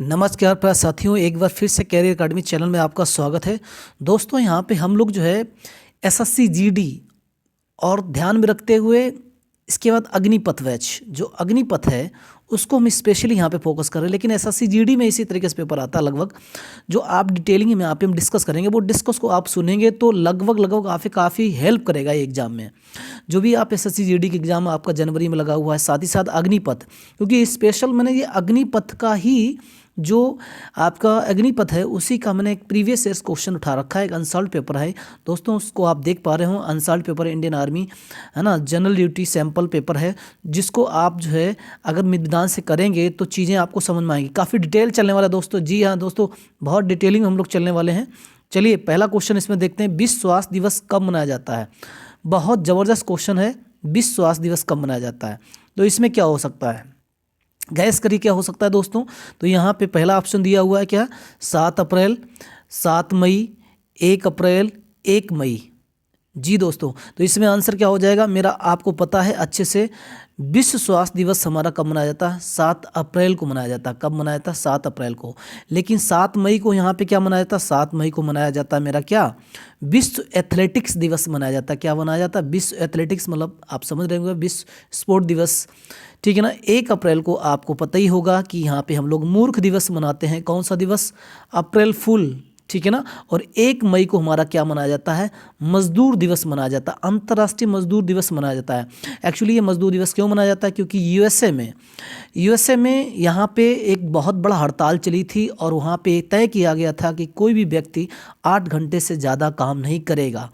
नमस्कार प्यारे साथियों, एक बार फिर से कैरियर अकेडमी चैनल में आपका स्वागत है। दोस्तों, यहाँ पे हम लोग जो है एसएससी जीडी और ध्यान में रखते हुए इसके बाद अग्निपथ बैच, जो अग्निपथ है उसको हम स्पेशली यहाँ पे फोकस कर रहे हैं। लेकिन एसएससी जीडी में इसी तरीके से पेपर आता है लगभग, जो आप डिटेलिंग में यहाँ पे हम डिस्कस करेंगे। वो डिस्कस को आप सुनेंगे तो लगभग काफ़ी हेल्प करेगा ये एग्जाम में। जो भी आप एसएससी जीडी के एग्जाम आपका जनवरी में लगा हुआ है, साथ ही साथ अग्निपथ, क्योंकि स्पेशल मैंने ये अग्निपथ का ही जो आपका अग्निपथ है उसी का मैंने एक प्रीवियस ईयर्स क्वेश्चन उठा रखा है। एक अनसॉल्व पेपर है दोस्तों, उसको आप देख पा रहे हो। अनसॉल्व पेपर इंडियन आर्मी है ना, जनरल ड्यूटी सैंपल पेपर है, जिसको आप जो है अगर मितदान से करेंगे तो चीज़ें आपको समझ में आएंगी। काफ़ी डिटेल चलने वाला है दोस्तों। जी हाँ दोस्तों, बहुत डिटेलिंग हम लोग चलने वाले हैं। चलिए पहला क्वेश्चन इसमें देखते हैं, विश्व स्वास्थ्य दिवस कब मनाया जाता है। बहुत ज़बरदस्त क्वेश्चन है, विश्व स्वास्थ्य दिवस कब मनाया जाता है। तो इसमें क्या हो सकता है, गैस करिए क्या हो सकता है दोस्तों। तो यहाँ पे पहला ऑप्शन दिया हुआ है क्या, 7 अप्रैल, 7 मई, 1 अप्रैल, 1 मई। जी दोस्तों, तो इसमें आंसर क्या हो जाएगा मेरा, आपको पता है अच्छे से। विश्व स्वास्थ्य दिवस हमारा कब मनाया जाता है, 7 अप्रैल को मनाया जाता है। कब मनाया जाता है, 7 अप्रैल को। लेकिन 7 मई को यहाँ पे क्या मनाया जाता है, 7 मई को मनाया जाता है मेरा क्या, विश्व एथलेटिक्स दिवस मनाया जाता है। क्या मनाया जाता है, विश्व एथलेटिक्स, मतलब आप समझ रहे होंगे विश्व स्पोर्ट दिवस, ठीक है ना। 1 अप्रैल को आपको पता ही होगा कि यहाँ पे हम लोग मूर्ख दिवस मनाते हैं। कौन सा दिवस, अप्रैल फूल, ठीक है ना। और 1 मई को हमारा क्या मनाया जाता है, मजदूर दिवस मनाया जाता है, अंतर्राष्ट्रीय मजदूर दिवस मनाया जाता है। एक्चुअली ये मजदूर दिवस क्यों मनाया जाता है, क्योंकि यूएसए में यहाँ पे एक बहुत बड़ा हड़ताल चली थी और वहाँ पे तय किया गया था कि कोई भी व्यक्ति 8 घंटे से ज़्यादा काम नहीं करेगा,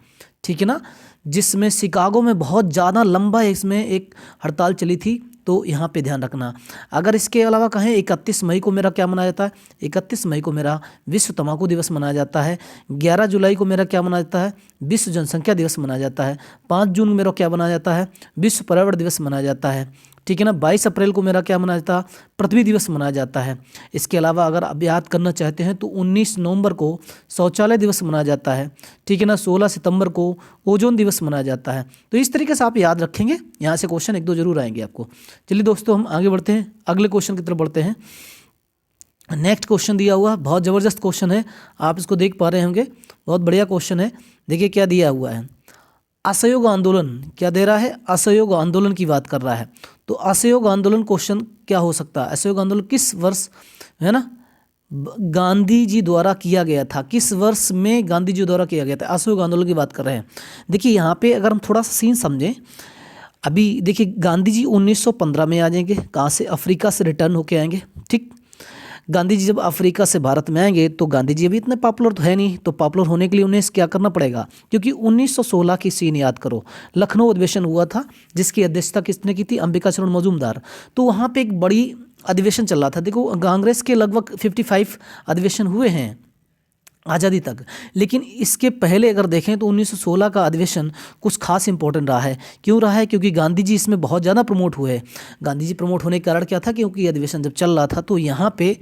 ठीक है ना। जिसमें शिकागो में बहुत ज़्यादा लंबा इसमें एक हड़ताल चली थी, तो यहाँ पे ध्यान रखना। अगर इसके अलावा कहें 31 मई को मेरा क्या मनाया जाता है, 31 मई को मेरा विश्व तंबाकू दिवस मनाया जाता है। 11 जुलाई को मेरा क्या मनाया जाता है, विश्व जनसंख्या दिवस मनाया जाता है। 5 जून मेरा क्या मनाया जाता है, विश्व पर्यावरण दिवस मनाया जाता है, ठीक है ना। 22 अप्रैल को मेरा क्या मनाया जाता है, पृथ्वी दिवस मनाया जाता है। इसके अलावा अगर आप याद करना चाहते हैं तो 19 नवंबर को शौचालय दिवस मनाया जाता है, ठीक है ना। 16 सितंबर को ओजोन दिवस मनाया जाता है। तो इस तरीके से आप याद रखेंगे, यहाँ से क्वेश्चन 1-2 जरूर आएंगे आपको। चलिए दोस्तों, हम आगे बढ़ते हैं, अगले क्वेश्चन की तरफ बढ़ते हैं। नेक्स्ट क्वेश्चन दिया हुआ, बहुत ज़बरदस्त क्वेश्चन है, आप इसको देख पा रहे होंगे, बहुत बढ़िया क्वेश्चन है। देखिए क्या दिया हुआ है, असहयोग आंदोलन, क्या दे रहा है, असहयोग आंदोलन की बात कर रहा है। तो असहयोग आंदोलन क्वेश्चन क्या हो सकता है, असहयोग आंदोलन किस वर्ष है ना गांधी जी द्वारा किया गया था, किस वर्ष में गांधी जी द्वारा किया गया था, असहयोग आंदोलन की बात कर रहे हैं। देखिए यहाँ पे अगर हम थोड़ा सा सीन समझें, अभी देखिए गांधी जी 1915 में आ जाएंगे, कहाँ से, अफ्रीका से रिटर्न होके आएंगे, ठीक। गांधी जी जब अफ्रीका से भारत में आएंगे तो गांधी जी अभी इतने पॉपुलर तो है नहीं, तो पॉपुलर होने के लिए उन्हें क्या करना पड़ेगा, क्योंकि 1916 की सीन याद करो, लखनऊ अधिवेशन हुआ था जिसकी अध्यक्षता किसने की थी, अंबिका चरण मजूमदार। तो वहाँ पे एक बड़ी अधिवेशन चल रहा था। देखो कांग्रेस के लगभग 55 अधिवेशन हुए हैं आज़ादी तक, लेकिन इसके पहले अगर देखें तो 1916 का अधिवेशन कुछ खास इंपॉर्टेंट रहा है। क्यों रहा है, क्योंकि गांधी जी इसमें बहुत ज़्यादा प्रमोट हुए। गांधी जी प्रमोट होने का कारण क्या था, क्योंकि ये अधिवेशन जब चल रहा था तो यहाँ पे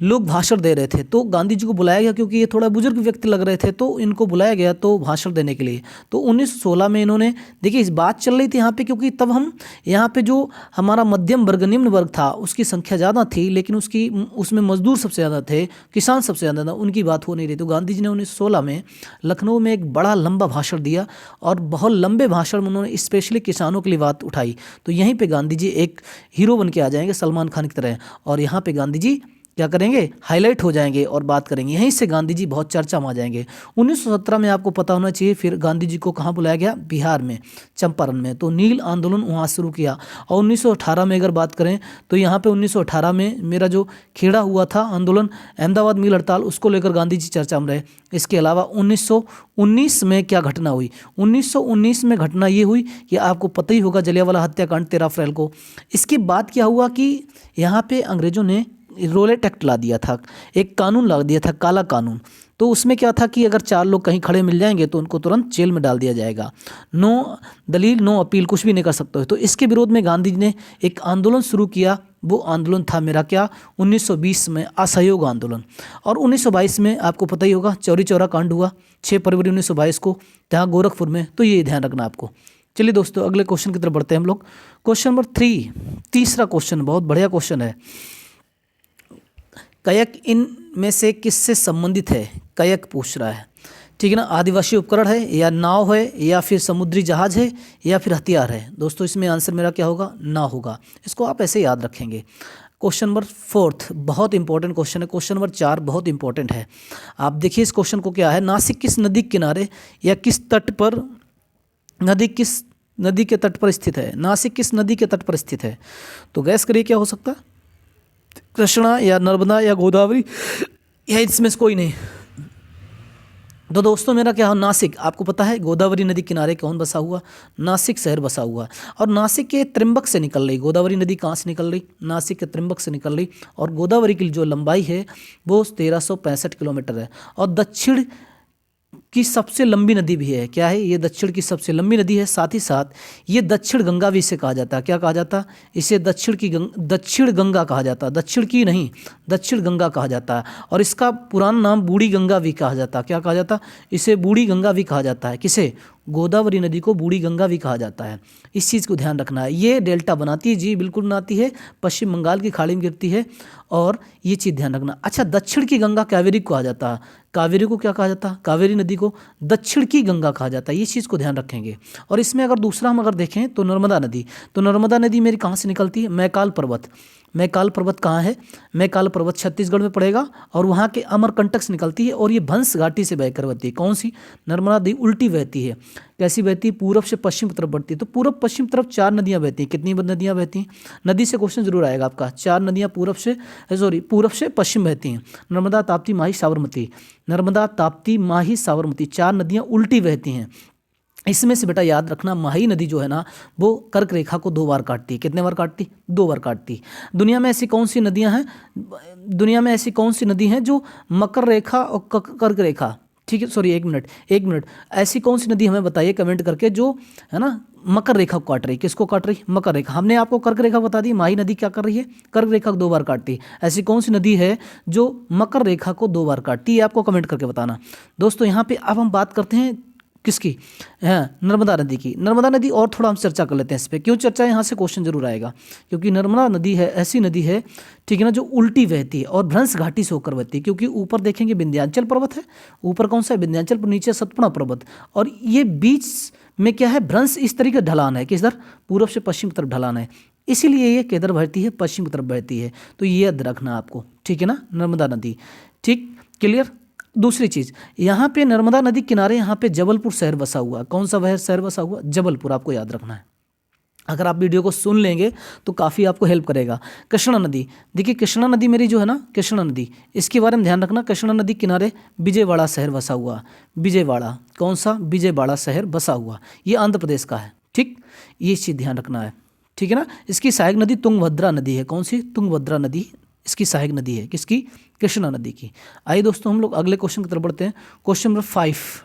लोग भाषण दे रहे थे, तो गांधी जी को बुलाया गया, क्योंकि ये थोड़ा बुजुर्ग व्यक्ति लग रहे थे तो इनको बुलाया गया तो भाषण देने के लिए। तो 1916 में इन्होंने, देखिए इस बात चल रही थी यहाँ पे, क्योंकि तब हम यहाँ पे जो हमारा मध्यम वर्ग, निम्न वर्ग था, उसकी संख्या ज़्यादा थी, लेकिन उसमें मजदूर सबसे ज़्यादा थे, किसान सबसे ज़्यादा था, उनकी बात हो नहीं रही। तो गांधी जी ने 1916 में लखनऊ में एक बड़ा लंबा भाषण दिया और बहुत लंबे भाषण में उन्होंने स्पेशली किसानों के लिए बात उठाई। तो यहीं पर गांधी जी एक हीरो बन के आ जाएंगे, सलमान खान की तरह, और यहाँ पर गांधी जी क्या करेंगे, हाईलाइट हो जाएंगे और बात करेंगे। यहीं से गांधी जी बहुत चर्चा में आ जाएंगे। 1917 में आपको पता होना चाहिए, फिर गांधी जी को कहाँ बुलाया गया, बिहार में, चंपारण में। तो नील आंदोलन वहाँ शुरू किया। और 1918 में अगर बात करें तो यहाँ पे 1918 में मेरा जो खेड़ा हुआ था आंदोलन, अहमदाबाद मिल हड़ताल, उसको लेकर गांधी जी चर्चा में रहे। इसके अलावा 1919 में क्या घटना हुई, 1919 में घटना ये हुई कि आपको पता ही होगा, जलियांवाला हत्याकांड 13 अप्रैल को। इसके बाद क्या हुआ कि यहाँ पे अंग्रेजों ने रोलेट एक्ट ला दिया था, एक कानून ला दिया था, काला कानून। तो उसमें क्या था कि अगर 4 लोग कहीं खड़े मिल जाएंगे तो उनको तुरंत जेल में डाल दिया जाएगा, नो दलील नो अपील, कुछ भी नहीं कर सकते हो। तो इसके विरोध में गांधी जी ने एक आंदोलन शुरू किया, वो आंदोलन था मेरा क्या, 1920 में असहयोग आंदोलन। और 1922 में आपको पता ही होगा चौरी चौरा कांड हुआ, 6 फरवरी 1922 को, जहाँ गोरखपुर में। तो ये ध्यान रखना आपको। चलिए दोस्तों, अगले क्वेश्चन की तरफ बढ़ते हैं हम लोग। क्वेश्चन नंबर 3, तीसरा क्वेश्चन, बहुत बढ़िया क्वेश्चन है। कयक इन में से किससे संबंधित है? कयक पूछ रहा है, ठीक है ना। आदिवासी उपकरण है, या नाव है, या फिर समुद्री जहाज है, या फिर हथियार है? दोस्तों इसमें आंसर मेरा क्या होगा? नाव होगा। इसको आप ऐसे याद रखेंगे। क्वेश्चन नंबर 4 बहुत इंपॉर्टेंट क्वेश्चन है। क्वेश्चन नंबर 4 बहुत इंपॉर्टेंट है। आप देखिए इस क्वेश्चन को क्या है, नासिक किस नदी के किनारे या किस तट पर, किस नदी के तट पर स्थित है? नासिक किस नदी के तट पर स्थित है? तो गैस करिए क्या हो सकता है? कृष्णा या नर्मदा या गोदावरी, या इसमें से कोई नहीं। तो दोस्तों मेरा क्या हो, नासिक। आपको पता है गोदावरी नदी किनारे कौन बसा हुआ? नासिक शहर बसा हुआ। और नासिक के त्रिंबक से निकल रही गोदावरी नदी कहाँ से निकल रही? नासिक के त्रिंबक से निकल रही। और गोदावरी की जो लंबाई है वो 1365 किलोमीटर है। और दक्षिण की सबसे लंबी नदी भी है। क्या है ये? दक्षिण की सबसे लंबी नदी है। साथ ही साथ ये दक्षिण गंगा भी इसे कहा जाता है। क्या कहा जाता है इसे? दक्षिण गंगा कहा जाता है। दक्षिण की नहीं, दक्षिण गंगा कहा जाता है। और इसका पुराना नाम बूढ़ी गंगा भी कहा जाता है। क्या कहा जाता है? इसे बूढ़ी गंगा भी कहा जाता है। किसे? गोदावरी नदी को बूढ़ी गंगा भी कहा जाता है। इस चीज़ को ध्यान रखना है। ये डेल्टा बनाती है जी, बिल्कुल बनाती है, पश्चिम बंगाल की खाड़ी में गिरती है। और ये चीज़ ध्यान रखना। अच्छा, दक्षिण की गंगा कावेरी को कहा जाता है। कावेरी को क्या कहा जाता है? कावेरी नदी को दक्षिण की गंगा कहा जाता है। ये चीज़ को ध्यान रखेंगे। और इसमें अगर दूसरा हम अगर देखें तो नर्मदा नदी, तो नर्मदा नदी मेरी कहाँ से निकलती है? मैकाल पर्वत। मैकाल पर्वत कहाँ है? मैकाल पर्वत छत्तीसगढ़ में पड़ेगा। और वहाँ के अमरकंटक से निकलती है और ये भंस घाटी से बहकर बहती है। कौन सी? नर्मदा नदी उल्टी बहती है। कैसी बहती है? पूरब से पश्चिम की तरफ बढ़ती है। तो पूरब पश्चिम तरफ 4 नदियाँ बहती हैं। कितनी नदियाँ बहती हैं? नदी से क्वेश्चन जरूर आएगा आपका। 4 नदियाँ पूरब से पश्चिम बहती हैं। नर्मदा, ताप्ती, माही, साबरमती। नर्मदा, ताप्ती, माही, साबरमती 4 नदियाँ उल्टी बहती हैं। इसमें से बेटा याद रखना, माही नदी जो है ना वो कर्क रेखा को 2 बार काटती है। कितने बार काटती? 2 बार काटती। दुनिया में ऐसी कौन सी नदियां हैं? दुनिया में ऐसी कौन सी नदी हैं जो मकर रेखा और कर्क रेखा, ठीक है, सॉरी एक मिनट, ऐसी कौन सी नदी हमें बताइए कमेंट करके जो है ना मकर रेखा को काट रही। किसको काट रही? मकर रेखा। हमने आपको कर्क रेखा बता दी। माही नदी क्या कर रही है? कर्क रेखा को 2 बार काटती। ऐसी कौन सी नदी है जो मकर रेखा को 2 बार काटती है? आपको कमेंट करके बताना। दोस्तों यहाँ पे अब हम बात करते हैं किसकी? हाँ, नर्मदा नदी की। नर्मदा नदी और थोड़ा हम चर्चा कर लेते हैं इस पर। क्यों चर्चा? यहाँ से क्वेश्चन जरूर आएगा। क्योंकि नर्मदा नदी है ऐसी नदी है, ठीक है ना, जो उल्टी बहती है और भ्रंश घाटी से होकर बहती है। क्योंकि ऊपर देखेंगे विंध्याचल पर्वत है, ऊपर कौन सा है? विंध्याचल, पर नीचे सतपुड़ा पर्वत। और ये बीच में क्या है? भ्रंश इस तरीके ढलान है। किस तरफ? पूर्व से पश्चिम की तरफ ढलान है। इसीलिए ये किधर बहती है? पश्चिम की तरफ बहती है। तो ये याद रखना आपको, ठीक है ना, नर्मदा नदी। ठीक, क्लियर। दूसरी चीज़, यहाँ पे नर्मदा नदी किनारे यहाँ पे जबलपुर शहर बसा हुआ है। कौन सा वह शहर बसा हुआ? जबलपुर। आपको याद रखना है। अगर आप वीडियो को सुन लेंगे तो काफ़ी आपको हेल्प करेगा। कृष्णा नदी, देखिए कृष्णा नदी मेरी जो है ना, कृष्णा नदी, इसके बारे में ध्यान रखना। कृष्णा नदी किनारे विजयवाड़ा शहर बसा हुआ। विजयवाड़ा, कौन सा? विजयवाड़ा शहर बसा हुआ। ये आंध्र प्रदेश का है। ठीक, ये चीज़ ध्यान रखना है, ठीक है ना। इसकी सहायक नदी तुंगभद्रा नदी है। कौन सी? तुंगभद्रा नदी इसकी सहायक नदी है। किसकी? कृष्णा नदी की। आइए दोस्तों हम लोग अगले क्वेश्चन की तरफ बढ़ते हैं। क्वेश्चन नंबर 5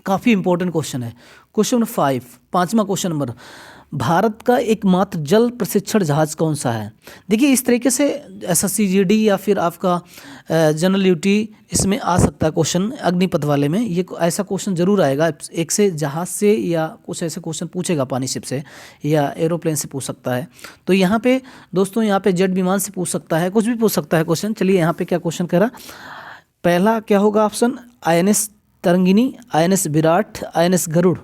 काफ़ी इंपॉर्टेंट क्वेश्चन है। क्वेश्चन नंबर 5, 5वां क्वेश्चन नंबर, भारत का एकमात्र जल प्रशिक्षण जहाज कौन सा है? देखिए इस तरीके से SSCGD या फिर आपका जनरल ड्यूटी इसमें आ सकता है क्वेश्चन, अग्निपथ वाले में ये ऐसा क्वेश्चन जरूर आएगा। एक से जहाज से या कुछ ऐसे क्वेश्चन पूछेगा, पानी शिप से या एरोप्लेन से पूछ सकता है। तो यहाँ पे दोस्तों, यहाँ पे जेट विमान से पूछ सकता है, कुछ भी पूछ सकता है क्वेश्चन। चलिए यहाँ पे क्या क्वेश्चन कह रहा, पहला क्या होगा option? INS Tarangini, INS Viraat, INS Garuda.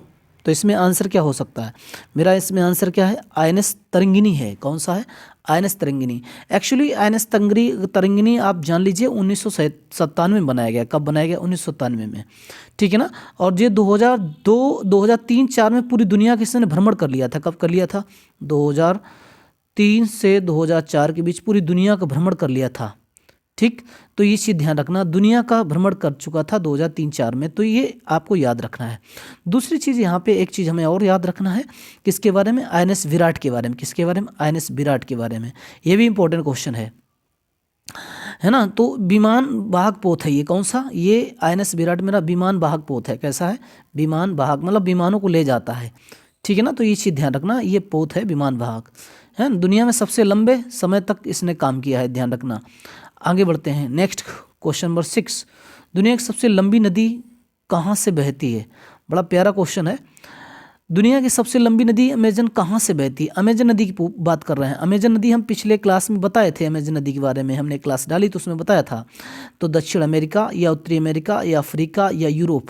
तो इसमें आंसर क्या हो सकता है मेरा? इसमें आंसर क्या है? INS तरंगिनी है। कौन सा है? INS Tarangini. Actually INS Tarangini आप जान लीजिए 1997 में बनाया गया। कब बनाया गया? 1997 में, ठीक है ना। और ये 2002, 2003, 2004 में पूरी दुनिया के इसने भ्रमण कर लिया था। कब कर लिया था? 2003 से 2004 के बीच पूरी दुनिया का भ्रमण कर लिया था। ठीक, तो ये चीज़ ध्यान रखना, दुनिया का भ्रमण कर चुका था 2003-04 में। तो ये आपको याद रखना है। दूसरी चीज़ यहाँ पे एक चीज़ हमें और याद रखना है, किसके बारे में? INS विराट के बारे में। किसके बारे में? INS विराट के बारे में। ये भी इंपॉर्टेंट क्वेश्चन है ना। तो विमान वाहक पोत है ये। कौन सा? ये INS विराट मेरा विमान वाहक पोत है। कैसा है? विमान वाहक, मतलब विमानों को ले जाता है, ठीक है ना। तो ये चीज़ ध्यान रखना, ये पोत है विमान वाहक, है। दुनिया में सबसे लंबे समय तक इसने काम किया है, ध्यान रखना। आगे बढ़ते हैं। नेक्स्ट क्वेश्चन नंबर 6, दुनिया की सबसे लंबी नदी कहाँ से बहती है? बड़ा प्यारा क्वेश्चन है। दुनिया की सबसे लंबी नदी अमेजन कहाँ से बहती है? अमेजन नदी की बात कर रहे हैं। अमेजन नदी हम पिछले क्लास में बताए थे, अमेजन नदी के बारे में हमने क्लास डाली तो उसमें बताया था। तो दक्षिण अमेरिका या उत्तरी अमेरिका या अफ्रीका या यूरोप?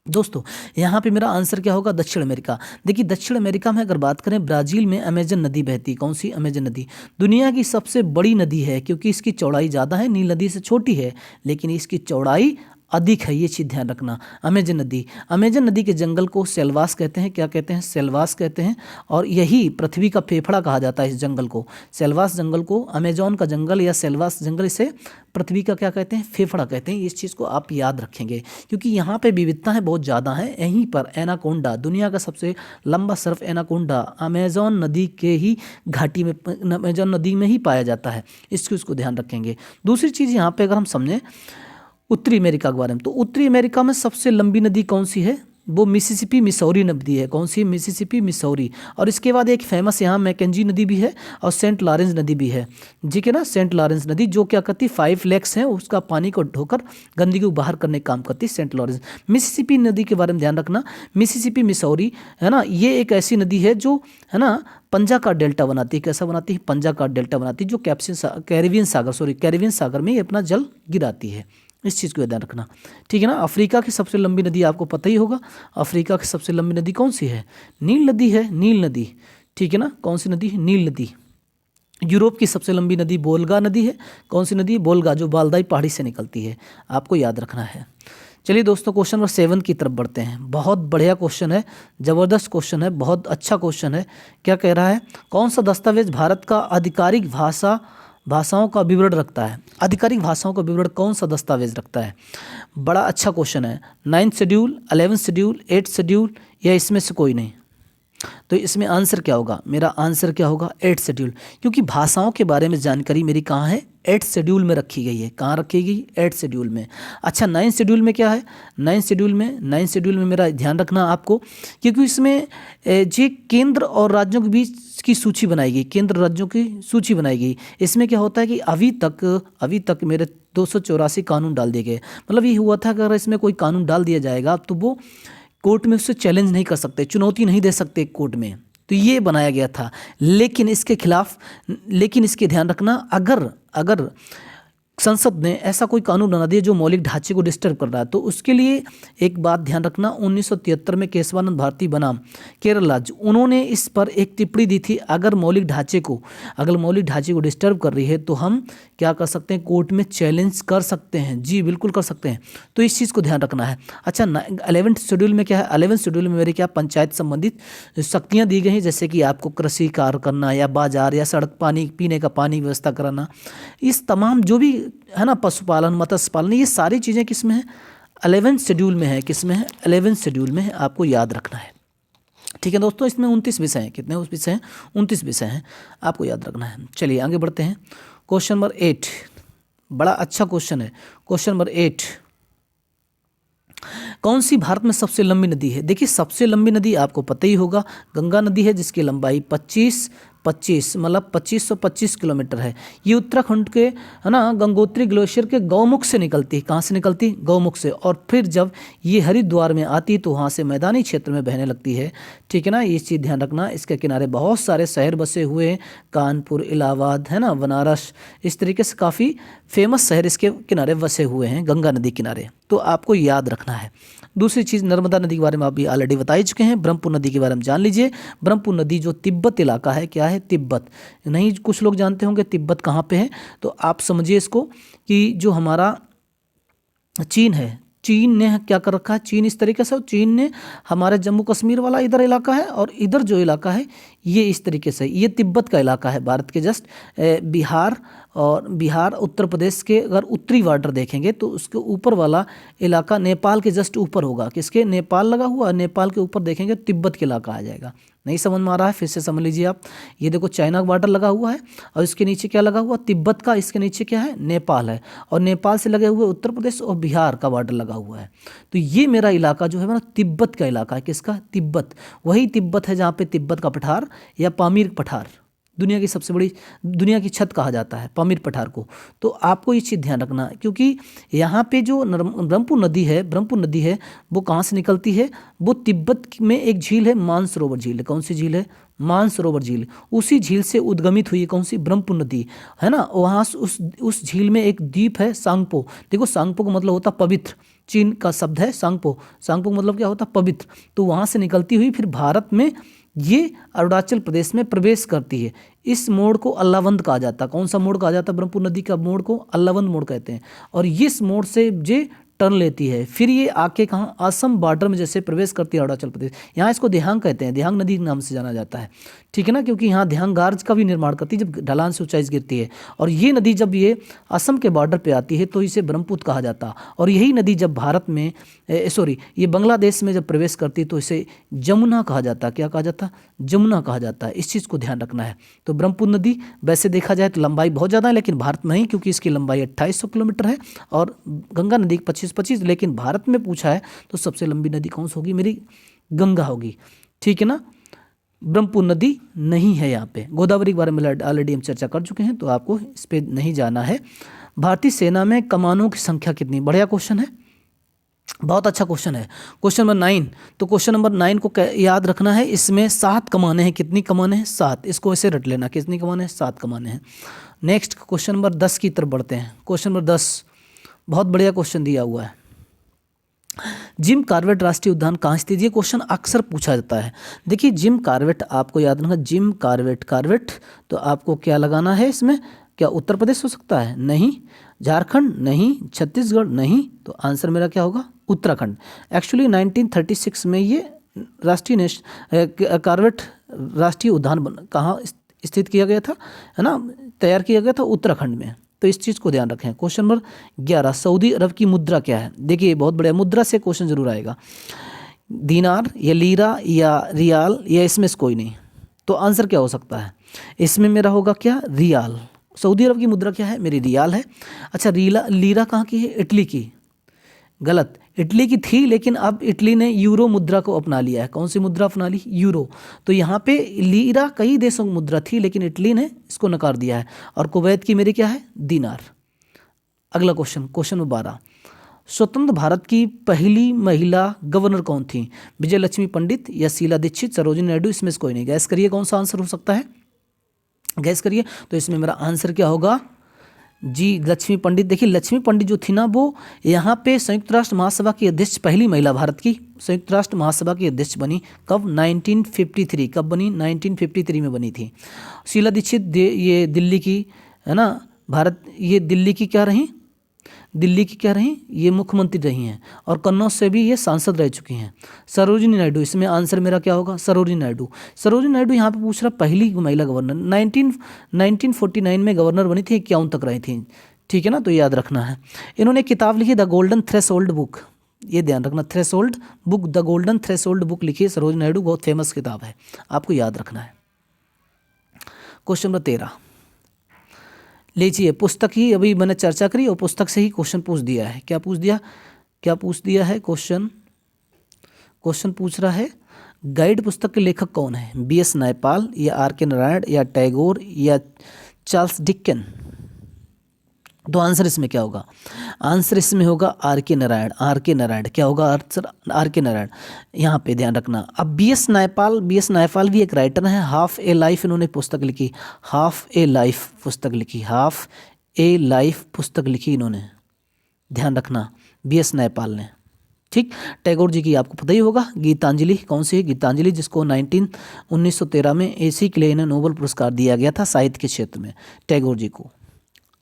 दोस्तों यहाँ पे मेरा आंसर क्या होगा? दक्षिण अमेरिका। देखिए दक्षिण अमेरिका में अगर बात करें, ब्राज़ील में अमेजन नदी बहती है। कौन सी? अमेजन नदी। दुनिया की सबसे बड़ी नदी है क्योंकि इसकी चौड़ाई ज़्यादा है, नील नदी से छोटी है लेकिन इसकी चौड़ाई अधिक है, ये चीज़ ध्यान रखना। अमेजन नदी, अमेजन नदी के जंगल को सेल्वास कहते हैं। क्या कहते हैं? सेल्वास कहते हैं। और यही पृथ्वी का फेफड़ा कहा जाता है इस जंगल को। सेल्वास जंगल को, अमेजॉन का जंगल या सेल्वास जंगल, इसे पृथ्वी का क्या कहते हैं? फेफड़ा कहते हैं। इस चीज़ को आप याद रखेंगे क्योंकि यहाँ पे विविधताएं बहुत ज़्यादा हैं। यहीं पर एनाकोंडा, दुनिया का सबसे लंबा सर्फ एनाकोंडा अमेजॉन नदी के ही घाटी में, अमेजॉन नदी में ही पाया जाता है। इसको ध्यान रखेंगे। दूसरी चीज़ यहाँ पे अगर हम समझें उत्तरी अमेरिका के बारे में, तो उत्तरी अमेरिका में सबसे लंबी नदी कौन सी है? वो मिसिसिपी मिसौरी नदी है। कौन सी? Mississippi Missouri. और इसके बाद एक फेमस यहाँ मैकेंजी नदी भी है और सेंट लॉरेंस नदी भी है, ठीक है ना। सेंट लॉरेंस नदी जो क्या करती है? 5 लेक्स हैं, उसका पानी को ढोकर गंदगी को बाहर करने का काम करती है सेंट लॉरेंस। मिसिसिपी नदी के बारे में ध्यान रखना, मिसिसिपी मिसौरी है ना, ये एक ऐसी नदी है जो है ना पंजा का डेल्टा बनाती है। कैसा बनाती है? पंजा का डेल्टा बनाती है, जो कैरिबियन सागर में ये अपना जल गिराती है। इस चीज़ को ध्यान रखना, ठीक है ना। अफ्रीका की सबसे लंबी नदी आपको पता ही होगा। अफ्रीका की सबसे लंबी नदी कौन सी है? नील नदी है, नील नदी, ठीक है ना। कौन सी नदी है? नील नदी। यूरोप की सबसे लंबी नदी बोल्गा नदी है। कौन सी नदी है? बोल्गा, जो बालदाई पहाड़ी से निकलती है, आपको याद रखना है। चलिए दोस्तों क्वेश्चन नंबर 7 की तरफ बढ़ते हैं। बहुत बढ़िया क्वेश्चन है, ज़बरदस्त क्वेश्चन है, बहुत अच्छा क्वेश्चन है। क्या कह रहा है? कौन सा दस्तावेज भारत का आधिकारिक भाषाओं का विवरण रखता है? आधिकारिक भाषाओं का विवरण कौन सा दस्तावेज रखता है? बड़ा अच्छा क्वेश्चन है। 9th schedule, 11th schedule, 8th schedule या इसमें से कोई नहीं? तो इसमें आंसर क्या होगा? मेरा आंसर क्या होगा? 8th schedule. क्योंकि भाषाओं के बारे में जानकारी मेरी कहाँ है? 8th शेड्यूल में रखी गई है। कहाँ रखी गई? 8th शेड्यूल में। अच्छा 9th शेड्यूल में क्या है? 9th शेड्यूल में मेरा ध्यान रखना आपको, क्योंकि इसमें जो केंद्र और राज्यों के बीच की सूची बनाई गई, केंद्र राज्यों की सूची बनाई गई। इसमें क्या होता है कि अभी तक मेरे 284 कानून डाल दिए गए। मतलब ये हुआ था कि अगर इसमें कोई कानून डाल दिया जाएगा तो वो कोर्ट में उससे चैलेंज नहीं कर सकते, चुनौती नहीं दे सकते कोर्ट में। तो ये बनाया गया था। लेकिन इसके ध्यान रखना, अगर संसद ने ऐसा कोई कानून बना दिया जो मौलिक ढांचे को डिस्टर्ब कर रहा है, तो उसके लिए एक बात ध्यान रखना, 1973 में केशवानंद भारती बनाम केरल राज्य, उन्होंने इस पर एक टिप्पणी दी थी, अगर मौलिक ढांचे को डिस्टर्ब कर रही है तो हम क्या कर सकते हैं? कोर्ट में चैलेंज कर सकते हैं। जी बिल्कुल कर सकते हैं। तो इस चीज़ को ध्यान रखना है। अच्छा 11th शेड्यूल में क्या है? 11th शेड्यूल में मेरे क्या पंचायत संबंधित शक्तियाँ दी गई हैं, जैसे कि आपको कृषि कार्य करना या बाजार या सड़क, पानी, पीने का पानी व्यवस्था कराना, इस तमाम जो भी है ना, पशुपालन, मत्स्य पालन, ये सारी चीज़ें किस में है? 11th शेड्यूल में है। किस में है? 11th शेड्यूल में है, आपको याद रखना है। ठीक है दोस्तों, इसमें 29 विषय हैं। कितने विषय हैं? 29 विषय हैं, आपको याद रखना है। चलिए आगे बढ़ते हैं। क्वेश्चन नंबर 8, बड़ा अच्छा क्वेश्चन है। क्वेश्चन नंबर 8, कौन सी भारत में सबसे लंबी नदी है? देखिए सबसे लंबी नदी आपको पता ही होगा, गंगा नदी है, जिसकी लंबाई 25 मतलब 2525 किलोमीटर है। ये उत्तराखंड के है ना गंगोत्री ग्लेशियर के गौमुख से निकलती है। कहाँ से निकलती? गौमुख से। और फिर जब ये हरिद्वार में आती तो वहाँ से मैदानी क्षेत्र में बहने लगती है। ठीक है ना, ये चीज़ ध्यान रखना। इसके किनारे बहुत सारे शहर बसे हुए हैं, कानपुर, इलाहाबाद, है ना, बनारस, इस तरीके से काफ़ी फेमस शहर इसके किनारे बसे हुए हैं, गंगा नदी किनारे। तो आपको याद रखना है। दूसरी चीज़, नर्मदा नदी के बारे में आप भी ऑलरेडी बता ही चुके हैं। ब्रह्मपुत्र नदी के बारे में जान लीजिए। ब्रह्मपुत्र नदी जो तिब्बत इलाका है, क्या है? तिब्बत। नहीं कुछ लोग जानते होंगे तिब्बत कहाँ पे है, तो आप समझिए इसको कि जो हमारा चीन है, चीन ने क्या कर रखा है? चीन इस तरीके से, चीन ने हमारे जम्मू कश्मीर वाला इधर इलाका है और इधर जो इलाका है ये इस तरीके से, ये तिब्बत का इलाका है। भारत के जस्ट बिहार उत्तर प्रदेश के अगर उत्तरी बॉर्डर देखेंगे तो उसके ऊपर वाला इलाका नेपाल के जस्ट ऊपर होगा। किसके? नेपाल लगा हुआ, नेपाल के ऊपर देखेंगे तिब्बत के इलाका आ जाएगा। नहीं समझ में आ रहा है? फिर से समझ लीजिए आप। ये देखो चाइना का बॉर्डर लगा हुआ है और इसके नीचे क्या लगा हुआ? तिब्बत का। इसके नीचे क्या है? नेपाल है। और नेपाल से लगे हुए उत्तर प्रदेश और बिहार का बॉर्डर लगा हुआ है। तो ये मेरा इलाका जो है ना तिब्बत का इलाका है। किसका? तिब्बत। वही तिब्बत है जहाँ पे तिब्बत का पठार या पामीर पठार दुनिया की सबसे बड़ी, दुनिया की छत कहा जाता है पामीर पठार को। तो आपको ये चीज़ ध्यान रखना है, क्योंकि यहाँ पे जो ब्रह्मपुर नदी है वो कहाँ से निकलती है, वो तिब्बत में एक झील है, मानसरोवर झील है। कौन सी झील है? मानसरोवर झील। उसी झील से उद्गमित हुई है कौन सी? ब्रह्मपुर नदी, है ना। वहाँ उस झील में एक द्वीप है सांगपो। देखो सांगपो का मतलब होता पवित्र, चीन का शब्द है सांगपो। सांगपो का मतलब क्या होता? पवित्र। तो वहाँ से निकलती हुई फिर भारत में ये अरुणाचल प्रदेश में प्रवेश करती है। इस मोड़ को अल्लावंद कहा जाता है। कौन सा मोड़ कहा जाता है? ब्रह्मपुर नदी का मोड़ को अल्लावंद मोड़ कहते हैं। और इस मोड़ से ये टर्न लेती है, फिर ये आके कहाँ? असम बॉर्डर में जैसे प्रवेश करती है अरुणाचल प्रदेश। यहाँ इसको दिहांग कहते हैं, दिहांग नदी के नाम से जाना जाता है, ठीक है ना, क्योंकि यहाँ दिहांग गार्ज का भी निर्माण करती है जब ढलान से ऊंचाई गिरती है। और ये नदी जब ये असम के बॉर्डर पे आती है तो इसे ब्रह्मपुत्र कहा जाता। और यही नदी जब भारत में ये बांग्लादेश में जब प्रवेश करती है तो इसे जमुना कहा जाता। क्या कहा जाता? जमुना कहा जाता है। इस चीज़ को ध्यान रखना है। तो ब्रह्मपुत्र नदी वैसे देखा जाए तो लंबाई बहुत ज़्यादा है, लेकिन भारत में नहीं, क्योंकि इसकी लंबाई 2800 किलोमीटर है और गंगा नदी 2525। लेकिन भारत में पूछा है तो सबसे लंबी नदी कौन सी होगी? मेरी गंगा होगी, ठीक है ना। ब्रह्मपुत्र नदी नहीं है यहाँ पे। गोदावरी के बारे में ऑलरेडी हम चर्चा कर चुके हैं, तो आपको इस पर नहीं जाना है। भारतीय सेना में कमानों की संख्या कितनी? बढ़िया क्वेश्चन है, बहुत अच्छा क्वेश्चन है। Question number 9। तो क्वेश्चन नंबर 9 को याद रखना है। इसमें 7 कमाने हैं। कितनी कमाने हैं? 7। इसको ऐसे रट लेना, कितनी कमाने हैं? 7 कमाने हैं। नेक्स्ट क्वेश्चन नंबर 10 की तरफ बढ़ते हैं। क्वेश्चन नंबर 10 बहुत बढ़िया क्वेश्चन दिया हुआ है। जिम कॉर्बेट राष्ट्रीय उद्यान कहाँ स्थित है? ये क्वेश्चन अक्सर पूछा जाता है। देखिए जिम कॉर्बेट आपको याद रखना, जिम कॉर्बेट तो आपको क्या लगाना है इसमें? क्या उत्तर प्रदेश हो सकता है? नहीं। झारखंड? नहीं। छत्तीसगढ़? नहीं। तो आंसर मेरा क्या होगा? उत्तराखंड। एक्चुअली 1936 में ये राष्ट्रीय कॉर्बेट राष्ट्रीय उद्यान कहाँ स्थित किया गया था, है ना, तैयार किया गया था उत्तराखंड में। तो इस चीज़ को ध्यान रखें। क्वेश्चन नंबर 11, सऊदी अरब की मुद्रा क्या है? देखिए बहुत बढ़िया, मुद्रा से क्वेश्चन जरूर आएगा। दीनार या लीरा या रियाल या इसमें से कोई नहीं। तो आंसर क्या हो सकता है इसमें? मेरा होगा क्या? रियाल। सऊदी अरब की मुद्रा क्या है? मेरी रियाल है। अच्छा लीरा कहाँ की है? इटली की। गलत, इटली की थी, लेकिन अब इटली ने यूरो मुद्रा को अपना लिया है। कौन सी मुद्रा अपना ली? यूरो। तो यहाँ पे लीरा कई देशों की मुद्रा थी, लेकिन इटली ने इसको नकार दिया है। और कुवैत की मेरी क्या है? दीनार। अगला क्वेश्चन, क्वेश्चन नंबर 12, स्वतंत्र भारत की पहली महिला गवर्नर कौन थी? विजय लक्ष्मी पंडित या शीला दीक्षित, सरोजिनी नायडू? इसमें से कोई नहीं। गैस करिए कौन सा आंसर हो सकता है, गैस करिए। तो इसमें मेरा आंसर क्या होगा? जी लक्ष्मी पंडित। देखिए लक्ष्मी पंडित जो थी ना, वो यहाँ पे संयुक्त राष्ट्र महासभा की अध्यक्ष, पहली महिला भारत की संयुक्त राष्ट्र महासभा की अध्यक्ष बनी। कब? 1953। कब बनी? 1953 में बनी थी। शीला दीक्षित ये दिल्ली की, है ना, ये दिल्ली की क्या रही? ये मुख्यमंत्री रही हैं। और कन्नौज से भी ये सांसद रह चुकी हैं। सरोजिनी नायडू, इसमें आंसर मेरा क्या होगा? सरोजिनी नायडू यहाँ पे पूछ रहा पहली महिला गवर्नर। 1949 में गवर्नर बनी थी, 51 तक रही थी, ठीक है ना। तो याद रखना है। इन्होंने किताब लिखी द गोल्डन थ्रेशोल्ड बुक, ये ध्यान रखना, threshold book, the golden threshold book लिखी है सरोजिनी नायडू, बहुत फेमस किताब है, आपको याद रखना है। क्वेश्चन नंबर 13 लीजिए, पुस्तक ही अभी मैंने चर्चा करी और पुस्तक से ही क्वेश्चन पूछ दिया है। क्या पूछ दिया है क्वेश्चन पूछ रहा है, गाइड पुस्तक के लेखक कौन है? BS नायपाल या RK नारायण या टैगोर या चार्ल्स डिकन? तो आंसर इसमें क्या होगा? आंसर इसमें होगा RK नारायण। क्या होगा आंसर? RK नारायण। यहाँ पे ध्यान रखना। अब BS नायपाल भी एक राइटर है। हाफ ए लाइफ इन्होंने पुस्तक लिखी, हाफ ए लाइफ पुस्तक लिखी इन्होंने, ध्यान रखना, BS नायपाल ने, ठीक। टैगोर जी की आपको पता ही होगा, गीतांजलि। कौन सी है? गीतांजलि, जिसको 1913 में इसी के लिए इन्हें नोबेल पुरस्कार दिया गया था साहित्य के क्षेत्र में, टैगोर जी को।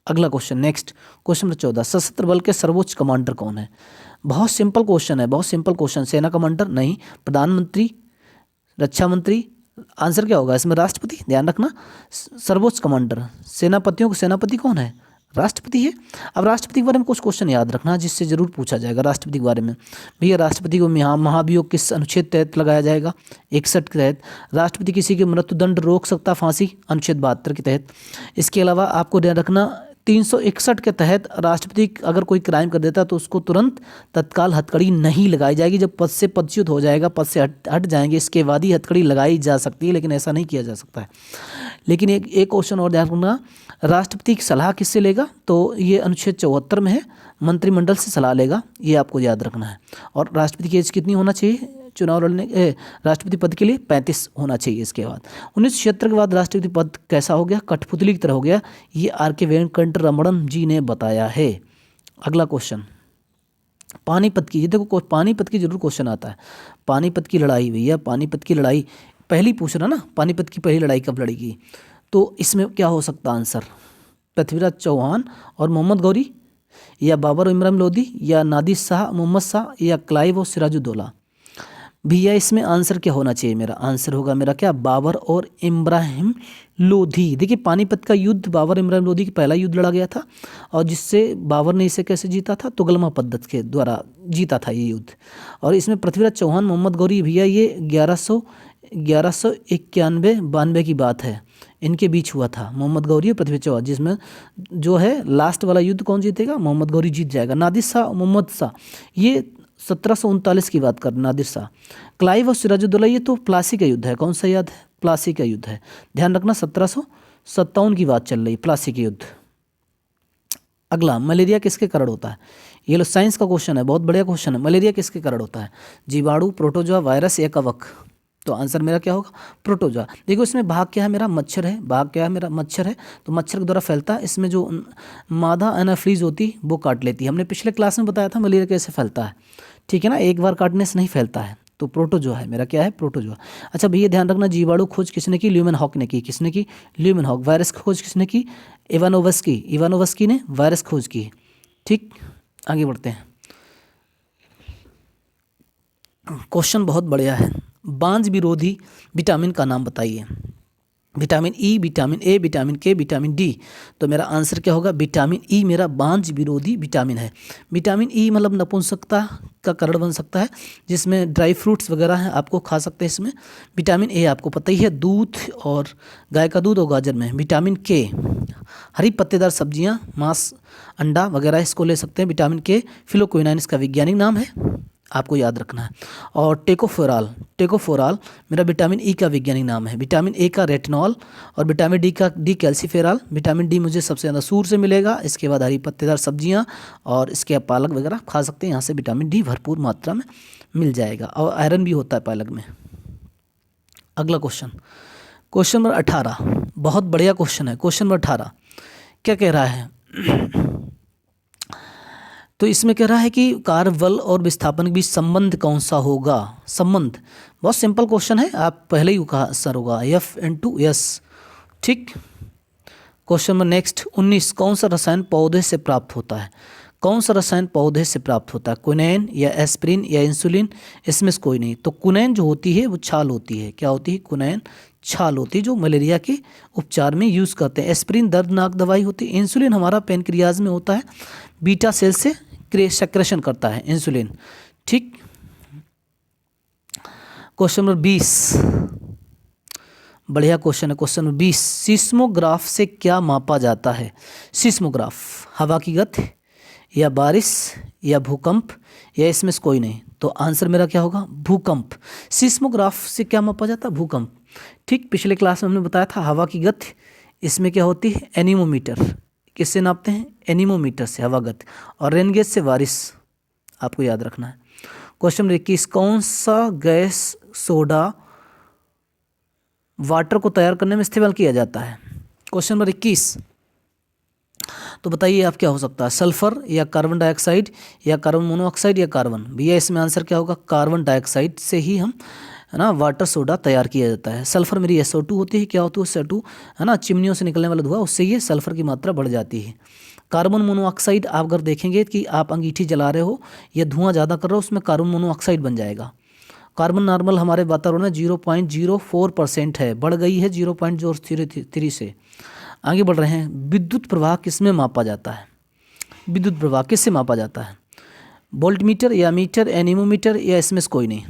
अगला क्वेश्चन, नेक्स्ट क्वेश्चन नंबर 14, सशस्त्र बल के सर्वोच्च कमांडर कौन है? बहुत सिंपल क्वेश्चन। सेना कमांडर? नहीं। प्रधानमंत्री? रक्षा मंत्री? आंसर क्या होगा इसमें? राष्ट्रपति। ध्यान रखना, सर्वोच्च कमांडर, सेनापतियों का सेनापति कौन है? राष्ट्रपति है। अब राष्ट्रपति के बारे में कुछ क्वेश्चन याद रखना जिससे जरूर पूछा जाएगा राष्ट्रपति के बारे में। भैया राष्ट्रपति को महाभियोग किस अनुच्छेद तहत लगाया जाएगा? 61 के तहत। राष्ट्रपति किसी के मृत्युदंड रोक सकता फांसी? अनुच्छेद 72 के तहत। इसके अलावा आपको ध्यान रखना 361 के तहत राष्ट्रपति अगर कोई क्राइम कर देता है तो उसको तुरंत तत्काल हथकड़ी नहीं लगाई जाएगी। जब पद से पदच्युत हो जाएगा, पद से हट जाएंगे, इसके बाद ही हथकड़ी लगाई जा सकती है, लेकिन ऐसा नहीं किया जा सकता है। लेकिन एक क्वेश्चन और ध्यान रखना, राष्ट्रपति की सलाह किससे लेगा, तो ये अनुच्छेद 74 में है, मंत्रिमंडल से सलाह लेगा, ये आपको याद रखना है। और राष्ट्रपति की एज कितनी होना चाहिए चुनाव लड़ने राष्ट्रपति पद के लिए, 35 होना चाहिए। इसके बाद 1976 के बाद राष्ट्रपति पद कैसा हो गया, कठपुतली की तरह हो गया, ये आर.के. वेंकट रमणन जी ने बताया है। अगला क्वेश्चन पानीपत की, ये देखो पानीपत की जरूर क्वेश्चन आता है। पानीपत की लड़ाई, भैया पानीपत की लड़ाई पहली पूछ रहा ना, पानीपत की पहली लड़ाई कब लड़ी गई, तो इसमें क्या हो सकता आंसर, पृथ्वीराज चौहान और मोहम्मद गौरी, या बाबर इमरान लोधी, या नादिर शाह मोहम्मद शाह, या क्लाइव और सिराजुद्दौला। भैया इसमें आंसर क्या होना चाहिए, मेरा आंसर होगा मेरा क्या, बाबर और इब्राहिम लोधी। देखिए पानीपत का युद्ध बाबर इब्राहिम लोधी की पहला युद्ध लड़ा गया था, और जिससे बाबर ने इसे कैसे जीता था, तुगलमा पद्धति के द्वारा जीता था ये युद्ध। और इसमें पृथ्वीराज चौहान मोहम्मद गौरी, भैया ये 1191-92 की बात है, इनके बीच हुआ था मोहम्मद गौरी और पृथ्वी चौहान, जिसमें जो है लास्ट वाला युद्ध कौन जीतेगा, मोहम्मद गौरी जीत जाएगा। नादिर शाह मोहम्मद शाह, ये 1739 की बात कर, नादिर शाह। क्लाइव और सिराजुद्दौला, ये तो प्लासी का युद्ध है, कौन सा याद है, प्लासी का युद्ध है, ध्यान रखना 1757 की बात चल रही, प्लासी के युद्ध। अगला, मलेरिया किसके कारण होता है, ये लो साइंस का क्वेश्चन है, बहुत बढ़िया क्वेश्चन है। मलेरिया किसके कारण होता है, जीवाणु, प्रोटोजोआ, वायरस या कवक, तो आंसर मेरा क्या होगा, प्रोटोजोआ। देखो इसमें भाग क्या है मेरा, मच्छर है, भाग क्या है मेरा, मच्छर है, तो मच्छर के द्वारा फैलता है। इसमें जो मादा एनाफ्लीज होती वो काट लेती है, हमने पिछले क्लास में बताया था मलेरिया कैसे फैलता है, ठीक है ना, एक बार काटने से नहीं फैलता है, तो प्रोटोजोआ है मेरा, क्या है, प्रोटोजोआ। अच्छा भैया ध्यान रखना, जीवाणु खोज किसने की, ल्यूमेनहॉक ने की, किसने की, ल्यूमेनहॉक। वायरस की खोज किसने की, इवानोवस्की ने वायरस खोज की। ठीक, आगे बढ़ते हैं, क्वेश्चन बहुत बढ़िया है, बांझ विरोधी विटामिन का नाम बताइए, vitamin E, vitamin A, vitamin के, विटामिन डी, तो मेरा आंसर क्या होगा, विटामिन ई मेरा बांझ विरोधी विटामिन है। विटामिन ई मतलब नपुंसकता का कारण बन सकता है, जिसमें ड्राई फ्रूट्स वगैरह हैं आपको खा सकते हैं इसमें। विटामिन ए आपको पता ही है, दूध और गाय का दूध और गाजर में। विटामिन के, हरी पत्तेदार सब्जियां, मांस, अंडा वगैरह इसको ले सकते हैं। विटामिन के फिलोक्विनाइन इसका वैज्ञानिक नाम है, आपको याद रखना है। और टेकोफोराल मेरा विटामिन ई का वैज्ञानिक नाम है। विटामिन ए का रेटिनॉल, और विटामिन डी का डी कैल्सीफेराल। विटामिन डी मुझे सबसे ज़्यादा सूर से मिलेगा, इसके बाद हरी पत्तेदार सब्जियां, और इसके पालक वगैरह खा सकते हैं, यहाँ से विटामिन डी भरपूर मात्रा में मिल जाएगा, और आयरन भी होता है पालक में। अगला क्वेश्चन नंबर 18, बहुत बढ़िया क्वेश्चन है। क्वेश्चन नंबर 18 क्या कह रहा है, तो इसमें कह रहा है कि कार्य बल और विस्थापन के बीच संबंध कौन सा होगा। संबंध बहुत सिंपल क्वेश्चन है, आप पहले ही कहा आंसर होगा F/S। ठीक, क्वेश्चन नंबर नेक्स्ट 19, कौन सा रसायन पौधे से प्राप्त होता है, कौन सा रसायन पौधे से प्राप्त होता है, क्विनैन या एस्पिरिन या इंसुलिन, इसमें से कोई नहीं। तो क्विनैन जो होती है वो छाल होती है, क्या होती है, क्विनैन छाल होती है, जो मलेरिया के उपचार में यूज़ करते हैं। एस्पिरिन दर्दनाक दवाई होती है। इंसुलिन हमारा पेनक्रियाज में होता है, बीटा सेल से सेक्रेशन करता है इंसुलिन। ठीक, क्वेश्चन नंबर 20, बढ़िया क्वेश्चन है। क्वेश्चन नंबर 20, सिस्मोग्राफ से क्या मापा जाता है। सिस्मोग्राफ, हवा की गति, या बारिश, या भूकंप, या इसमें से कोई नहीं। तो आंसर मेरा क्या होगा, भूकंप। सिस्मोग्राफ से क्या मापा जाता है, भूकंप। ठीक, पिछले क्लास में हमने बताया था हवा की गति, इसमें क्या होती है, एनीमोमीटर, किससे नापते हैं, एनीमोमीटर से हवा गति। और रेन गेज से बारिश, आपको याद रखना है। क्वेश्चन नंबर 21, कौन सा गैस सोडा वाटर को तैयार करने में इस्तेमाल किया जाता है। क्वेश्चन नंबर 21, तो बताइए आप क्या हो सकता है, सल्फर या कार्बन डाइऑक्साइड या कार्बन मोनोऑक्साइड या कार्बन। भैया इसमें आंसर क्या होगा, कार्बन डाइऑक्साइड से ही हम है ना वाटर सोडा तैयार किया जाता है। सल्फर मेरी SO2 होती है, क्या होती है SO2 है ना, चिमनियों से निकलने वाला धुआं, उससे ये सल्फर की मात्रा बढ़ जाती है। कार्बन मोनोऑक्साइड आप अगर देखेंगे कि आप अंगीठी जला रहे हो या धुआं ज़्यादा कर रहे हो, उसमें कार्बन मोनोऑक्साइड बन जाएगा। कार्बन नॉर्मल हमारे वातावरण में 0.04% है, बढ़ गई है 0.03 से। आगे बढ़ रहे हैं, विद्युत प्रवाह किसमें मापा जाता है। विद्युत प्रवाह किससे मापा जाता है, वोल्टमीटर या मीटर, एनीमोमीटर, या इसमें से कोई नहीं।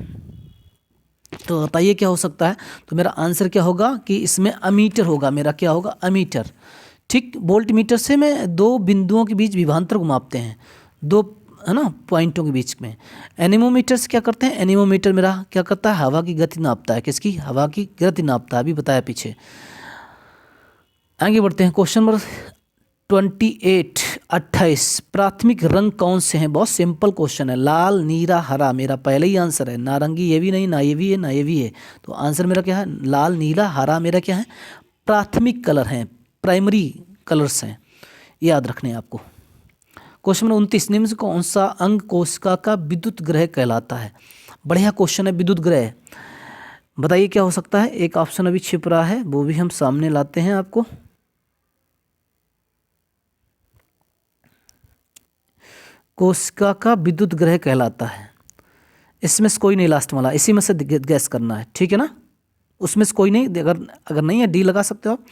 तो बताइए क्या हो सकता है, तो मेरा आंसर क्या होगा कि इसमें अमीटर होगा, मेरा क्या होगा, अमीटर। ठीक, वोल्ट मीटर से में दो बिंदुओं के बीच विभवांतर को मापते हैं, दो है ना पॉइंटों के बीच में। एनीमोमीटर से क्या करते हैं, एनीमोमीटर मेरा क्या करता है, हवा की गति नापता है, किसकी, हवा की गति नापता है, अभी बताया पीछे। आगे बढ़ते हैं। क्वेश्चन नंबर 28 प्राथमिक रंग कौन से हैं? बहुत सिंपल क्वेश्चन है। लाल, नीला, हरा मेरा पहले ही आंसर है। नारंगी ये भी नहीं, ना ये भी है, ना ये भी है। तो आंसर मेरा क्या है? लाल, नीला, हरा मेरा क्या है? प्राथमिक कलर हैं, प्राइमरी कलर्स हैं, याद रखने हैं आपको। क्वेश्चन नंबर 29 निम्न से कौन सा अंग कोशिका का विद्युत ग्रह कहलाता है? बढ़िया क्वेश्चन है, विद्युत ग्रह। बताइए क्या हो सकता है? एक ऑप्शन अभी छिप रहा है, वो भी हम सामने लाते हैं आपको। कोशिका का विद्युत ग्रह कहलाता है, इसमें से कोई नहीं, लास्ट वाला, इसी में से गैस करना है, ठीक है ना? उसमें से कोई नहीं, अगर नहीं है डी लगा सकते हो आप।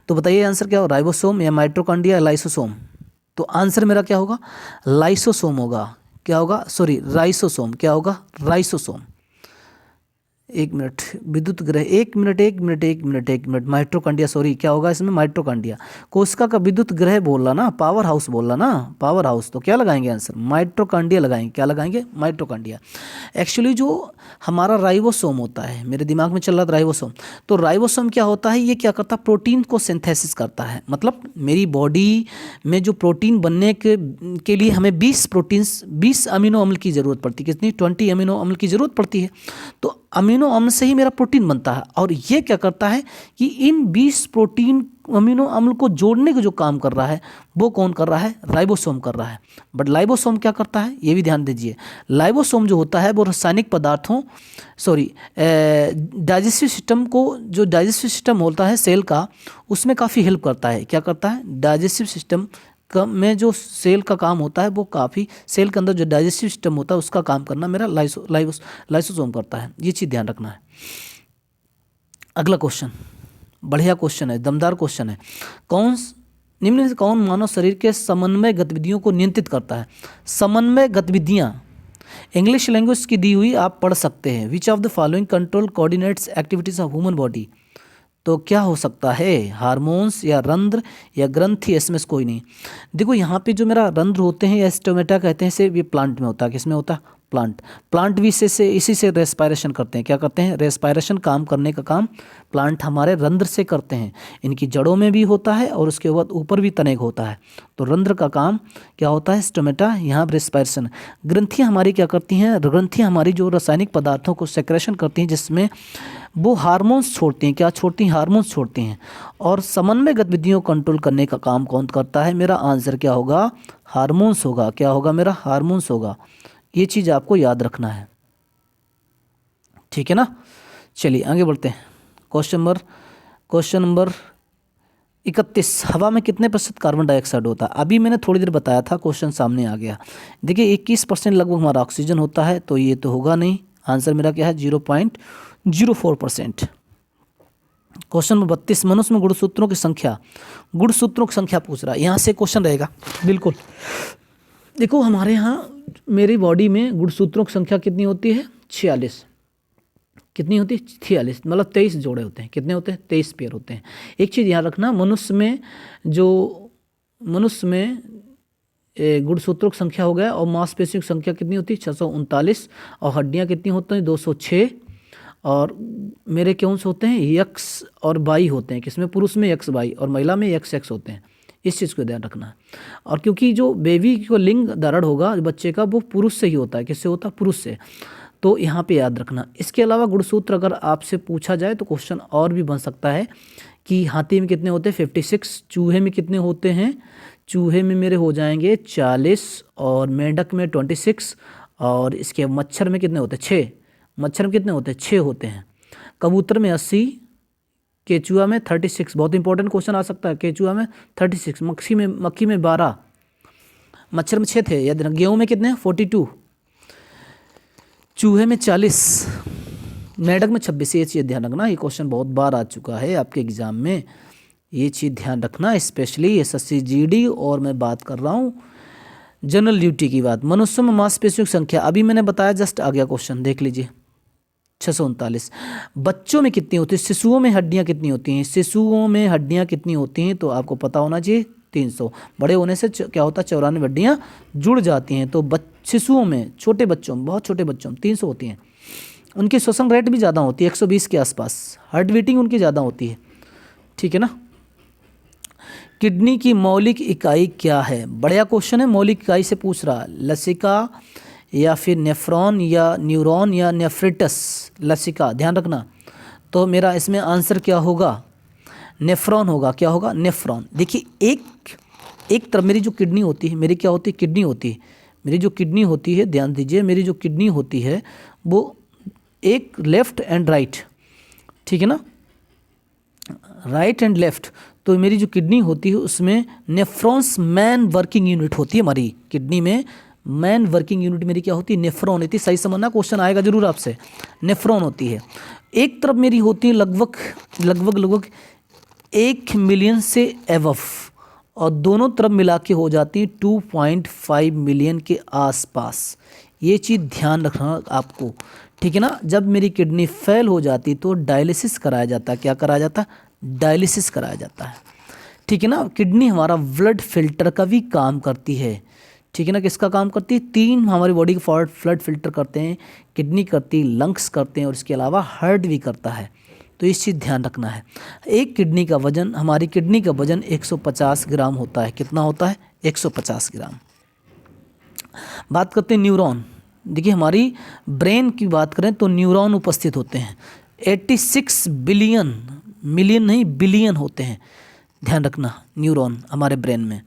तो बताइए आंसर क्या हो? राइबोसोम या माइटोकॉन्ड्रिया या लाइसोसोम? तो आंसर मेरा क्या होगा? लाइसोसोम होगा। क्या होगा? सॉरी, राइसोसोम। क्या होगा? राइसोसोम। एक मिनट, विद्युत ग्रह, एक मिनट, माइटोकॉन्ड्रिया, सॉरी, क्या होगा इसमें? माइटोकॉन्ड्रिया। कोशिका का विद्युत ग्रह बोल रहा ना, पावर हाउस बोल रहा ना, पावर हाउस। तो क्या लगाएंगे आंसर? माइटोकॉन्ड्रिया लगाएंगे। क्या लगाएंगे? माइटोकॉन्ड्रिया। एक्चुअली जो हमारा राइबोसोम होता है, मेरे दिमाग में चल रहा था राइबोसोम। तो राइबोसोम क्या होता है? ये क्या करता है? प्रोटीन को सिंथेसिस करता है। मतलब मेरी बॉडी में जो प्रोटीन बनने के लिए हमें 20 अमीनो अम्ल की ज़रूरत पड़ती है। कितनी? 20 अमीनो अम्ल की ज़रूरत पड़ती है। तो अमीनो अम्ल से ही मेरा प्रोटीन बनता है। और ये क्या करता है कि इन 20 प्रोटीन अमीनो अम्ल को जोड़ने का जो काम कर रहा है, वो कौन कर रहा है? राइबोसोम कर रहा है। बट लाइबोसोम क्या करता है? ये भी ध्यान दीजिए। लाइबोसोम जो होता है वो रासायनिक पदार्थों, सॉरी, डाइजेस्टिव सिस्टम को, जो डाइजेस्टिव सिस्टम होता है सेल का, उसमें काफ़ी हेल्प करता है। क्या करता है? डाइजेस्टिव सिस्टम में जो सेल का काम होता है, वो काफ़ी, सेल के अंदर जो डाइजेस्टिव सिस्टम होता है उसका काम करना मेरा लाइसोसोम करता है। ये चीज़ ध्यान रखना है। अगला क्वेश्चन बढ़िया क्वेश्चन है, दमदार क्वेश्चन है। निम्न में से कौन मानव शरीर के समन्वय गतिविधियों को नियंत्रित करता है? समन्वय गतिविधियाँ इंग्लिश लैंग्वेज की दी हुई, आप पढ़ सकते हैं। Which of the following control coordinates activities of human body? तो क्या हो सकता है? हार्मोन्स या रंध्र या ग्रंथि? इसमें से कोई नहीं। देखो यहाँ पे जो मेरा रंध्र होते हैं या स्टोमेटा कहते हैं, से ये प्लांट में होता है। किसमें होता है? प्लांट भी इसी से रेस्पायरेशन करते हैं। क्या करते हैं? रेस्पायरेशन काम करने का काम प्लांट हमारे रंध्र से करते हैं। इनकी जड़ों में भी होता है और उसके बाद ऊपर भी तनेक होता है। तो रंध्र का काम क्या होता है? स्टोमेटा, यहाँ रेस्पायरेशन। ग्रंथियाँ हमारी क्या करती हैं? ग्रंथियाँ हमारी जो रासायनिक पदार्थों को सेक्रेशन करती हैं, जिसमें वो हार्मोन्स छोड़ती हैं। क्या छोड़ती हैं? हार्मोन्स छोड़ती हैं। और समन्वय गतिविधियों को कंट्रोल करने का काम कौन करता है? मेरा आंसर क्या होगा? हार्मोन्स होगा। क्या होगा मेरा? हार्मोन्स होगा। ये चीज़ आपको याद रखना है, ठीक है ना? चलिए आगे बढ़ते हैं। क्वेश्चन नंबर 31 हवा में कितने प्रतिशत कार्बन डाइऑक्साइड होता है? अभी मैंने थोड़ी देर बताया था, क्वेश्चन सामने आ गया। देखिए 21% लगभग हमारा ऑक्सीजन होता है, तो ये तो होगा नहीं। आंसर मेरा क्या है? 0.04%। क्वेश्चन नंबर 32 मनुष्य में गुणसूत्रों की संख्या पूछ रहा है। यहाँ से क्वेश्चन रहेगा बिल्कुल। देखो हमारे यहाँ, मेरी बॉडी में गुणसूत्रों की संख्या कितनी होती है? 46। कितनी होती है? 46, मतलब 23 जोड़े होते हैं। कितने होते हैं? 23 पेयर होते हैं। एक चीज़ याद रखना, मनुष्य में गुणसूत्रों की संख्या हो गया, और मांसपेशियों की संख्या कितनी होती है? 639। और हड्डियाँ कितनी होती हैं? 206। और मेरे कौन से होते हैं? यक्स और बाई होते हैं। किसमें? पुरुष में यक्स बाई और महिला में यक्स एक्स होते हैं। इस चीज़ को ध्यान रखना है। और क्योंकि जो बेबी को लिंग धारण होगा बच्चे का, वो पुरुष से ही होता है। किससे होता है? पुरुष से। तो यहाँ पे याद रखना। इसके अलावा गुणसूत्र अगर आपसे पूछा जाए तो क्वेश्चन और भी बन सकता है कि हाथी में कितने होते हैं? 56। चूहे में कितने होते हैं? चूहे में मेरे हो जाएंगे 40। और मेंढक में 26। और इसके मच्छर में कितने होते हैं? 6। मच्छर में कितने होते हैं? 6 होते हैं। कबूतर में 80। केचुआ में 36। बहुत इंपॉर्टेंट क्वेश्चन आ सकता है। केचुआ में 36। मक्खी में 12। मच्छर में 6 थे याद रखना। गेहूँ में कितने? 42। चूहे में 40। मेंढक में 26। ये चीज़ ध्यान रखना। ये क्वेश्चन बहुत बार आ चुका है आपके एग्जाम में। ये चीज़ ध्यान रखना, स्पेशली SSC GD। और मैं बात कर रहा हूँ जनरल ड्यूटी की बात। मनुष्य में मांसपेशियों की संख्या अभी मैंने बताया, जस्ट आ गया क्वेश्चन, देख लीजिए। 639। बच्चों में कितनी होती है? शिशुओं में हड्डियां कितनी होती हैं? शिशुओं में हड्डियां कितनी होती हैं? तो आपको पता होना चाहिए 300। बड़े होने से क्या होता है? 94 हड्डियां जुड़ जाती हैं। तो शिशुओं में, छोटे बच्चों में, बहुत छोटे बच्चों में 300 होती हैं। उनकी श्वसन रेट भी ज़्यादा होती है, 120 के आसपास। हार्ट बीटिंग उनकी ज़्यादा होती है, ठीक है ना? किडनी की मौलिक इकाई क्या है? बढ़िया क्वेश्चन है, मौलिक इकाई से पूछ रहा। लसिका या फिर नेफ्रॉन या न्यूरॉन या नेफ्रिटस? लसिका, ध्यान रखना। तो मेरा इसमें आंसर क्या होगा? नेफ्रॉन होगा। क्या होगा? नेफ्रॉन। देखिए एक तरफ मेरी जो किडनी होती है, मेरी क्या होती है? किडनी होती है। मेरी जो किडनी होती है, ध्यान दीजिए, मेरी जो किडनी होती है वो एक लेफ़्ट एंड राइट, ठीक है ना, राइट एंड लेफ़्ट। तो मेरी जो किडनी होती है उसमें नेफ्रॉन्स मेन वर्किंग यूनिट होती है। हमारी किडनी में मेन वर्किंग यूनिट मेरी क्या होती है? नेफ्रॉन होती है। सही समझना, क्वेश्चन आएगा जरूर आपसे। नेफ्रॉन होती है। एक तरफ मेरी होती है लगभग 1 मिलियन से एवव, और दोनों तरफ मिला के हो जाती है 2.5 मिलियन के आसपास। ये चीज़ ध्यान रखना आपको, ठीक है ना। जब मेरी किडनी फेल हो जाती तो डायलिसिस कराया जाता है। क्या कराया जाता? डायलिसिस कराया जाता है, ठीक है ना। किडनी हमारा ब्लड फिल्टर का भी काम करती है, ठीक है ना। किसका काम करती है? 3 हमारी बॉडी के ब्लड फिल्टर करते हैं, किडनी करती है, लंग्स करते हैं, और इसके अलावा हार्ट भी करता है। तो इस चीज़ ध्यान रखना है। एक किडनी का वजन, हमारी किडनी का वजन 150 ग्राम होता है। कितना होता है? 150 ग्राम। बात करते हैं न्यूरॉन। देखिए हमारी ब्रेन की बात करें तो न्यूरॉन उपस्थित होते हैं 86 बिलियन, मिलियन नहीं बिलियन होते हैं, ध्यान रखना, न्यूरॉन हमारे ब्रेन में।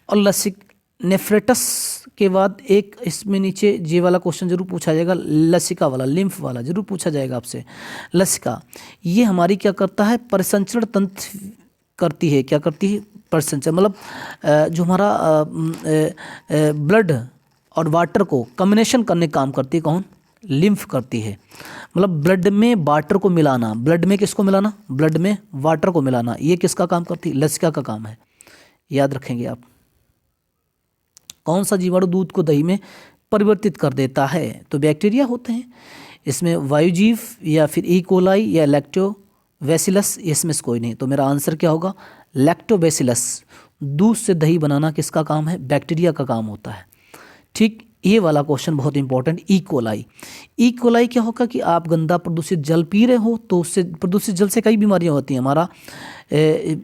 और नेफ्रेटस के बाद एक इसमें नीचे ये वाला क्वेश्चन जरूर पूछा जाएगा, लसिका वाला, लिम्फ वाला जरूर पूछा जाएगा आपसे। लसिका ये हमारी क्या करता है? परिसंचरण तंत्र करती है। क्या करती है? परिसंचरण, मतलब जो हमारा ब्लड और वाटर को कम्बिनेशन करने का काम करती है। कौन? लिम्फ करती है। मतलब ब्लड में वाटर को मिलाना, ब्लड में किसको मिलाना? ब्लड में वाटर को मिलाना। ये किसका काम करती है? लसिका का काम है। याद रखेंगे आप। कौन सा जीवाणु दूध को दही में परिवर्तित कर देता है? तो बैक्टीरिया होते हैं इसमें, वायुजीव या फिर ई कोलाई या लैक्टोबैसिलस, इसमें से कोई नहीं। तो मेरा आंसर क्या होगा? लैक्टोबैसिलस। दूध से दही बनाना किसका काम है? बैक्टीरिया का काम होता है, ठीक। ये वाला क्वेश्चन बहुत important. E coli, E coli क्या होगा कि आप गंदा प्रदूषित जल पी रहे हो तो उससे, प्रदूषित जल से कई बीमारियां होती हैं। हमारा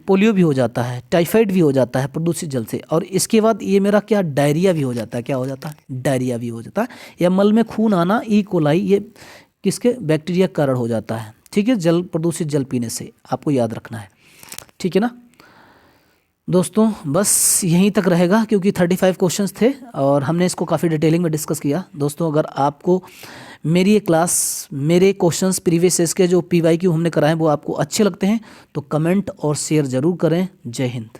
पोलियो भी हो जाता है, टाइफाइड भी हो जाता है प्रदूषित जल से। और इसके बाद ये मेरा क्या? डायरिया भी हो जाता है। क्या हो जाता है? डायरिया भी हो जाता है। या मल में खून आना, ई कोलाई, ये किसके? बैक्टीरिया कारण हो जाता है, ठीक है, जल प्रदूषित जल पीने से। आपको याद रखना है, ठीक है ना दोस्तों। बस यहीं तक रहेगा क्योंकि 35 क्वेश्चंस थे और हमने इसको काफ़ी डिटेलिंग में डिस्कस किया। दोस्तों अगर आपको मेरी ये क्लास, मेरे क्वेश्चंस प्रीवियस के जो PYQ हमने कराए वो आपको अच्छे लगते हैं तो कमेंट और शेयर ज़रूर करें। जय हिंद।